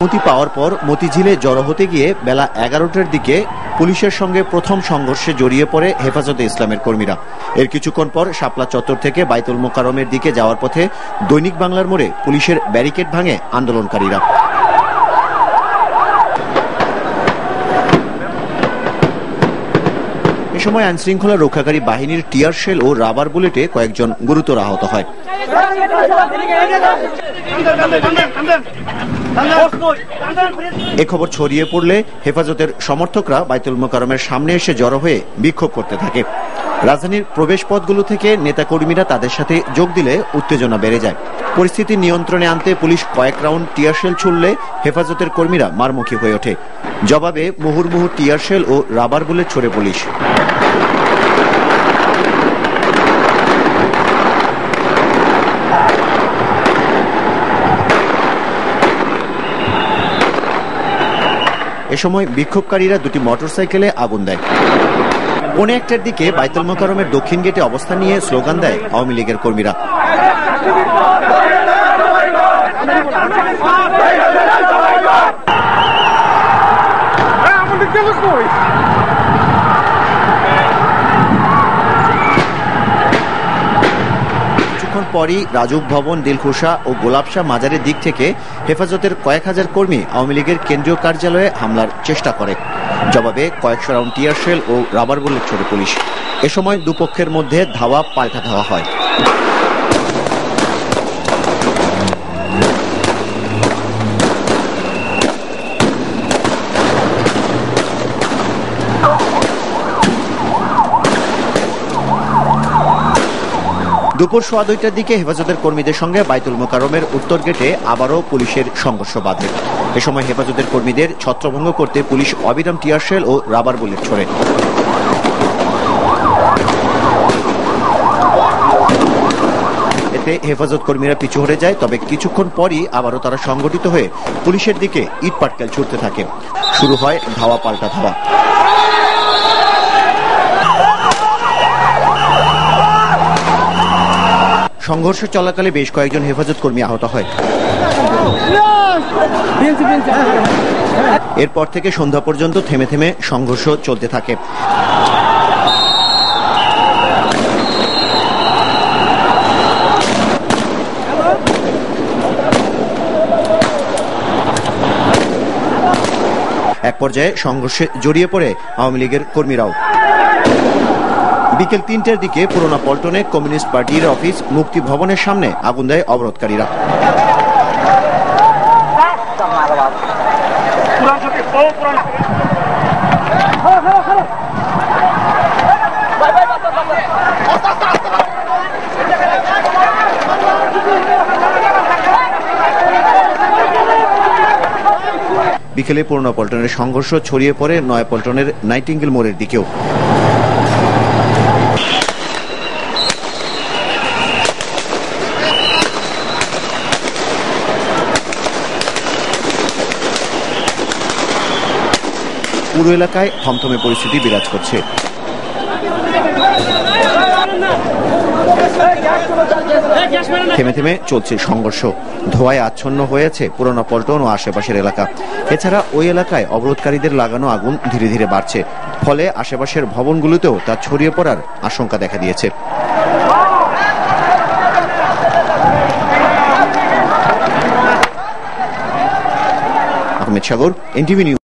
অনুমতি পাওয়ার পর মতিঝিলে জড়ো হতে গিয়ে বেলা 11টার দিকে পুলিশের সঙ্গে প্রথম সংঘর্ষে জড়িয়ে পড়ে হেফাজতে ইসলামের কর্মীরা। এর কিছুক্ষণ পর শাপলা চত্বর থেকে বাইতুল মোকাররমের দিকে যাওয়ার পথে দৈনিক বাংলার মোড়ে পুলিশের ব্যারিকেড ভাঙে আন্দোলনকারীরা। এ সময় আইনশৃঙ্খলা রক্ষাকারী বাহিনীর টিয়ার শেল ও রাবার বুলেটে কয়েকজন গুরুতর আহত হয়। এ খবর ছড়িয়ে পড়লে হেফাজতের সমর্থকরা বাইতুল মোকাররমের সামনে এসে জড়ো হয়ে বিক্ষোভ করতে থাকে। রাজধানীর প্রবেশ পথগুলো থেকে নেতাকর্মীরা তাদের সাথে যোগ দিলে উত্তেজনা বেড়ে যায়। পরিস্থিতি নিয়ন্ত্রণে আনতে পুলিশ কয়েক রাউন্ড টিয়ার শেল ছুড়লে হেফাজতের কর্মীরা মারমুখী হয়ে ওঠে। জবাবে মুহুর্মুহু টিয়ার শেল ও রাবার বুলেট ছোড়ে পুলিশ। এ সময় বিক্ষোভকারীরা দুটি মোটরসাইকেলে আগুন দেয়। 1:15টার দিকে বাইতুল মোকাররমের দক্ষিণ গেটে অবস্থান নিয়ে স্লোগান দেয় আওয়ামী লীগের কর্মীরা। কিছুক্ষণ পরই রাজুক ভবন, দিলখুশা ও গোলাপশাহ মাজারের দিক থেকে হেফাজতের কয়েক হাজার কর্মী আওয়ামী লীগের কেন্দ্রীয় কার্যালয়ে হামলার চেষ্টা করে। জবাবে কয়েকশো রাউন্ড টিয়ার শেল ও রাবার বুলেট ছোড়ে পুলিশ। এ সময় দুপক্ষের মধ্যে ধাওয়া পাল্টা ধাওয়া হয়। দুপুর 2:15টার দিকে হেফাজতের কর্মীদের সঙ্গে বাইতুল মোকাররমের উত্তর গেটে আবারও পুলিশের সংঘর্ষ বাধে। এ সময় হেফাজতের কর্মীদের ছত্রভঙ্গ করতে পুলিশ অবিরাম টিয়ার শেল ও রাবার বুলেট ছোড়ে। এতে হেফাজত কর্মীরা পিছু হটে যায়। তবে কিছুক্ষণ পরই আবারও তারা সংগঠিত হয়ে পুলিশের দিকে ইট পাটকেল ছুড়তে থাকে। শুরু হয় ধাওয়া পাল্টা ধাওয়া। সংঘর্ষ চলাকালে বেশ কয়েকজন হেফাজত কর্মী আহত হয়। এরপর থেকে সন্ধ্যা পর্যন্ত থেমে থেমে সংঘর্ষ চলতে থাকে। এক পর্যায়ে সংঘর্ষে জড়িয়ে পড়ে আওয়ামী লীগের কর্মীরাও। বিকেল 3টার দিকে পুরোনো পল্টনে কমিউনিস্ট পার্টির অফিস মুক্তি ভবনের সামনে আগুন দেয় অবরোধকারীরা। বিকেলে পুরোনো পল্টনের সংঘর্ষ ছড়িয়ে পড়ে নয়া পল্টনের নাইটিঙ্গেল মোড়ের দিকেও। পুরো এলাকায় থমথমে পরিস্থিতি বিরাজ করছে। থেমে থেমে চলছে সংঘর্ষ। ধোঁয়ায় আচ্ছন্ন হয়েছে পুরোনো পল্টন ও আশেপাশের এলাকা। এছাড়া ওই এলাকায় অবরোধকারীদের লাগানো আগুন ধীরে ধীরে বাড়ছে। ফলে আশেপাশের ভবনগুলোতেও তা ছড়িয়ে পড়ার আশঙ্কা দেখা দিয়েছে। আহমেদ সাগর, এনটিভি নিউজ।